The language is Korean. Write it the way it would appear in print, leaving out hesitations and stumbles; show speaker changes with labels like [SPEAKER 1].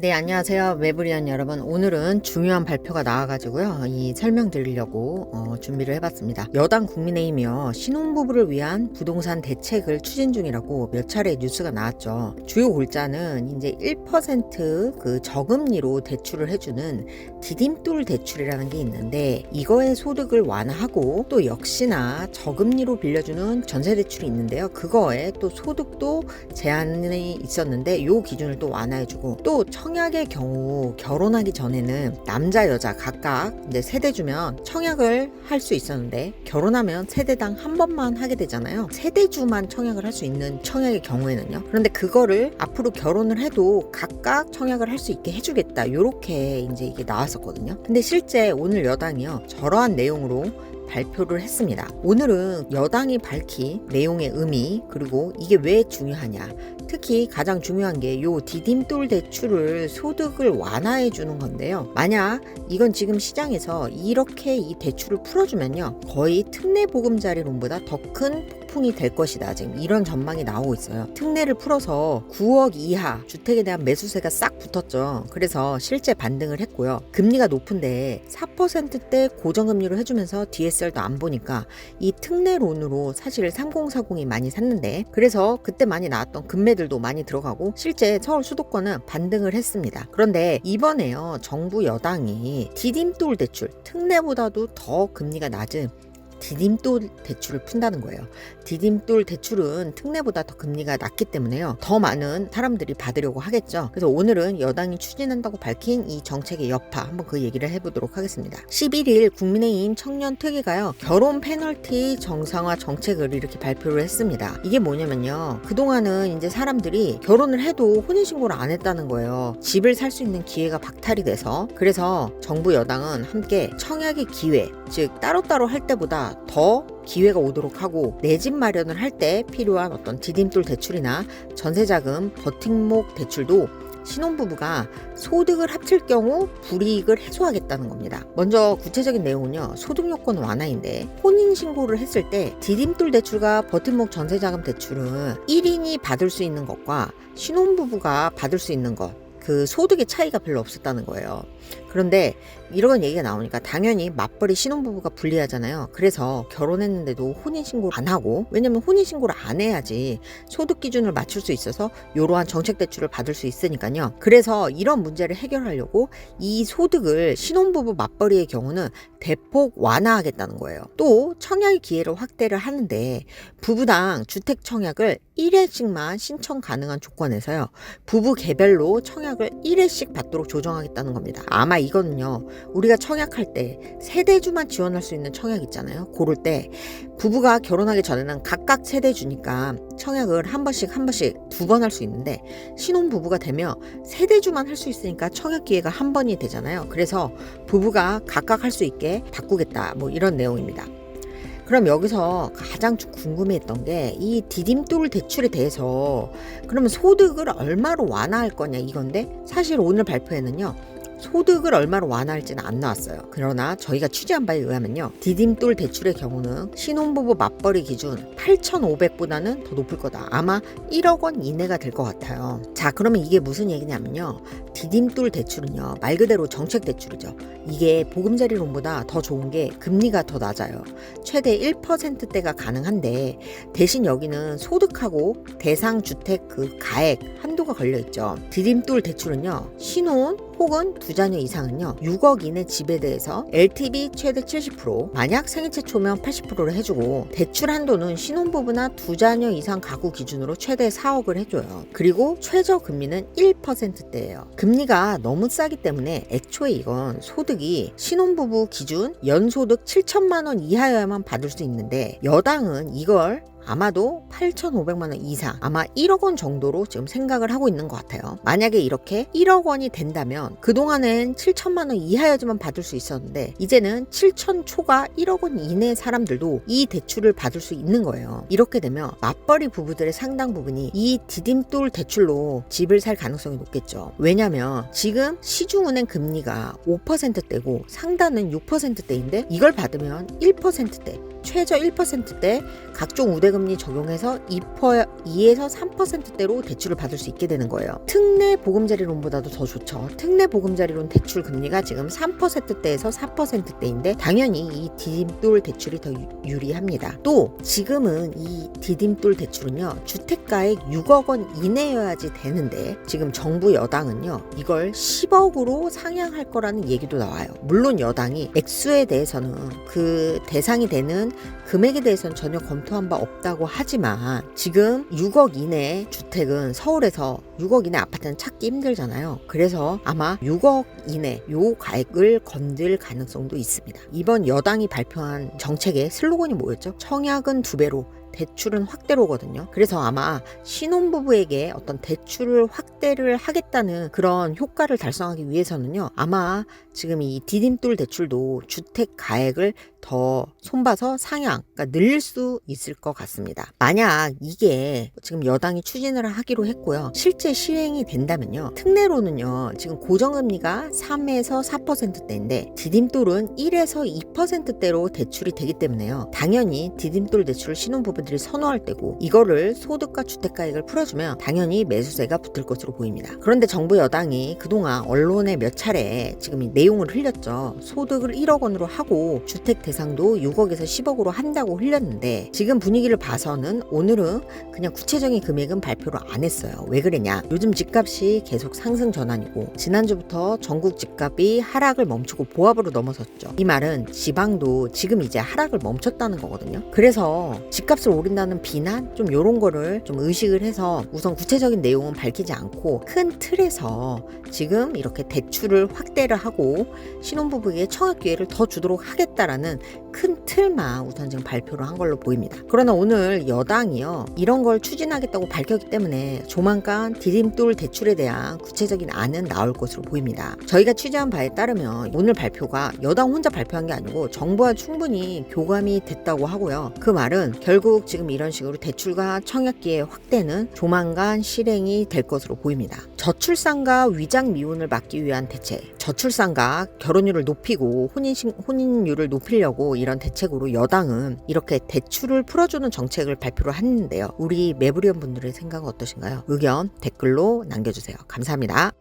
[SPEAKER 1] 네, 안녕하세요. 매부리안 여러분. 오늘은 중요한 발표가 나와가지고요. 이 설명드리려고 준비를 해봤습니다. 여당 국민의힘이요. 신혼부부를 위한 부동산 대책을 추진 중이라고 몇 차례 뉴스가 나왔죠. 주요 골자는 이제 1% 그 저금리로 대출을 해주는 디딤돌 대출이라는 게 있는데 이거의 소득을 완화하고 또 역시나 저금리로 빌려주는 전세대출이 있는데요. 그거에 또 소득도 제한이 있었는데 요 기준을 또 완화해주고 또 청약의 경우 결혼하기 전에는 남자 여자 각각 이제 세대 주면 청약을 할 수 있었는데 결혼하면 세대당 한 번만 하게 되잖아요. 세대주만 청약을 할 수 있는 청약의 경우에는요. 그런데 그거를 앞으로 결혼을 해도 각각 청약을 할 수 있게 해주겠다. 요렇게 이제 이게 나왔었거든요. 근데 실제 오늘 여당이요. 저러한 내용으로 발표를 했습니다. 오늘은 여당이 밝힌 내용의 의미 그리고 이게 왜 중요하냐, 특히 가장 중요한 게 요 디딤돌 대출을 소득을 완화해 주는 건데요. 만약 이건 지금 시장에서 이렇게 이 대출을 풀어주면요 거의 특례 보금자리론보다 더 큰 폭풍이 될 것이다. 지금 이런 전망이 나오고 있어요. 특례를 풀어서 9억 이하 주택에 대한 매수세가 싹 붙었죠. 그래서 실제 반등을 했고요. 금리가 높은데 4%대 고정금리로 해주면서 DSR도 안 보니까 이 특례론으로 사실 3040이 많이 샀는데 그래서 그때 많이 나왔던 금매들도 많이 들어가고 실제 서울 수도권은 반등을 했습니다. 그런데 이번에요 정부 여당이 디딤돌 대출 특례보다도 더 금리가 낮은 디딤돌 대출을 푼다는 거예요. 디딤돌 대출은 특례보다 더 금리가 낮기 때문에요. 더 많은 사람들이 받으려고 하겠죠. 그래서 오늘은 여당이 추진한다고 밝힌 이 정책의 여파 한번 그 얘기를 해보도록 하겠습니다. 11일 국민의힘 청년특위가요. 결혼 페널티 정상화 정책을 이렇게 발표를 했습니다. 이게 뭐냐면요. 그동안은 이제 사람들이 결혼을 해도 혼인신고를 안 했다는 거예요. 집을 살 수 있는 기회가 박탈이 돼서. 그래서 정부 여당은 함께 청약의 기회, 즉 따로따로 할 때보다 더 기회가 오도록 하고 내 집 마련을 할 때 필요한 어떤 디딤돌 대출이나 전세자금 버팀목 대출도 신혼부부가 소득을 합칠 경우 불이익을 해소하겠다는 겁니다. 먼저 구체적인 내용은요. 소득요건 완화인데 혼인신고를 했을 때 디딤돌 대출과 버팀목 전세자금 대출은 1인이 받을 수 있는 것과 신혼부부가 받을 수 있는 것 그 소득의 차이가 별로 없었다는 거예요. 그런데 이런 얘기가 나오니까 당연히 맞벌이 신혼부부가 불리하잖아요. 그래서 결혼했는데도 혼인신고를 안 하고, 왜냐면 혼인신고를 안 해야지 소득 기준을 맞출 수 있어서 이러한 정책대출을 받을 수 있으니까요. 그래서 이런 문제를 해결하려고 이 소득을 신혼부부 맞벌이의 경우는 대폭 완화하겠다는 거예요. 또 청약의 기회를 확대를 하는데 부부당 주택 청약을 1회씩만 신청 가능한 조건에서요. 부부 개별로 청약을 1회씩 받도록 조정하겠다는 겁니다. 아마 이거는요. 우리가 청약할 때 세대주만 지원할 수 있는 청약 있잖아요. 고를 때 부부가 결혼하기 전에는 각각 세대주니까 청약을 한 번씩 두 번 할 수 있는데 신혼부부가 되면 세대주만 할 수 있으니까 청약 기회가 한 번이 되잖아요. 그래서 부부가 각각 할 수 있게 바꾸겠다. 뭐 이런 내용입니다. 그럼 여기서 가장 궁금했던 게 이 디딤돌 대출에 대해서 그러면 소득을 얼마로 완화할 거냐 이건데 사실 오늘 발표에는요. 소득을 얼마로 완화할지는 안 나왔어요. 그러나 저희가 취재한 바에 의하면요. 디딤돌 대출의 경우는 신혼부부 맞벌이 기준 8,500보다는 더 높을 거다. 아마 1억 원 이내가 될 것 같아요. 자, 그러면 이게 무슨 얘기냐면요. 디딤돌 대출은요. 말 그대로 정책 대출이죠. 이게 보금자리론보다 더 좋은 게 금리가 더 낮아요. 최대 1%대가 가능한데 대신 여기는 소득하고 대상 주택 그 가액 한도가 걸려있죠. 디딤돌 대출은요. 신혼 혹은 두 자녀 이상은요 6억 이내 집에 대해서 LTV 최대 70%, 만약 생애 최초면 80%를 해주고 대출 한도는 신혼부부나 두 자녀 이상 가구 기준으로 최대 4억을 해줘요. 그리고 최저 금리는 1%대예요. 금리가 너무 싸기 때문에 애초에 이건 소득이 신혼부부 기준 연소득 7천만 원 이하여야만 받을 수 있는데 여당은 이걸 아마도 8,500만 원 이상, 아마 1억 원 정도로 지금 생각을 하고 있는 것 같아요. 만약에 이렇게 1억 원이 된다면 그동안엔 7천만 원 이하여야지만 받을 수 있었는데 이제는 7천 초과 1억 원 이내 사람들도 이 대출을 받을 수 있는 거예요. 이렇게 되면 맞벌이 부부들의 상당 부분이 이 디딤돌 대출로 집을 살 가능성이 높겠죠. 왜냐면 지금 시중은행 금리가 5%대고 상단은 6%대인데 이걸 받으면 1%대 최저 1%대 각종 우대금리 적용해서 2에서 3%대로 대출을 받을 수 있게 되는 거예요. 특례 보금자리론보다도 더 좋죠. 특례 보금자리론 대출 금리가 지금 3%대에서 4%대인데 당연히 이 디딤돌 대출이 더 유리합니다. 또 지금은 이 디딤돌 대출은요, 주택가액 6억 원 이내여야지 되는데 지금 정부 여당은요, 이걸 10억으로 상향할 거라는 얘기도 나와요. 물론 여당이 액수에 대해서는 그 대상이 되는 금액에 대해서는 전혀 검토한 바 없다고 하지만 지금 6억 이내 주택은 서울에서 6억 이내 아파트는 찾기 힘들잖아요. 그래서 아마 6억 이내 요 가액을 건들 가능성도 있습니다. 이번 여당이 발표한 정책의 슬로건이 뭐였죠? 청약은 2배로 대출은 확대로거든요. 그래서 아마 신혼부부에게 어떤 대출을 확대를 하겠다는 그런 효과를 달성하기 위해서는요, 아마 지금 이 디딤돌 대출도 주택 가액을 더 손봐서 상향, 그러니까 늘릴 수 있을 것 같습니다. 만약 이게 지금 여당이 추진을 하기로 했고요, 실제 시행이 된다면요, 특례로는요 지금 고정금리가 3에서 4%대인데 디딤돌은 1에서 2%대로 대출이 되기 때문에요, 당연히 디딤돌 대출을 신혼부부들이 선호할 때고, 이거를 소득과 주택가액을 풀어주면 당연히 매수세가 붙을 것으로 보입니다. 그런데 정부 여당이 그동안 언론에 몇 차례 지금 이 내용을 흘렸죠. 소득을 1억 원으로 하고 주택 대상도 6억에서 10억으로 한다고 흘렸는데, 지금 분위기를 봐서는 오늘은 그냥 구체적인 금액은 발표를 안 했어요. 왜 그러냐? 요즘 집값이 계속 상승 전환이고 지난주부터 전국 집값이 하락을 멈추고 보합으로 넘어섰죠. 이 말은 지방도 지금 이제 하락을 멈췄다는 거거든요. 그래서 집값을 오른다는 비난? 좀 요런 거를 좀 의식을 해서 우선 구체적인 내용은 밝히지 않고 큰 틀에서 지금 이렇게 대출을 확대를 하고 신혼부부에게 청약 기회를 더 주도록 하겠다라는 큰 틀만 우선 지금 발표를 한 걸로 보입니다. 그러나 오늘 여당이요, 이런 걸 추진하겠다고 밝혔기 때문에 조만간 디딤돌 대출에 대한 구체적인 안은 나올 것으로 보입니다. 저희가 취재한 바에 따르면 오늘 발표가 여당 혼자 발표한 게 아니고 정부와 충분히 교감이 됐다고 하고요. 그 말은 결국 지금 이런 식으로 대출과 청약기의 확대는 조만간 실행이 될 것으로 보입니다. 저출산과 위장 미혼을 막기 위한 대책, 저출산과 결혼율을 높이고 혼인율을 높이려고 이런 대책으로 여당은 이렇게 대출을 풀어주는 정책을 발표를 했는데요. 우리 매부리원 분들의 생각은 어떠신가요? 의견 댓글로 남겨주세요. 감사합니다.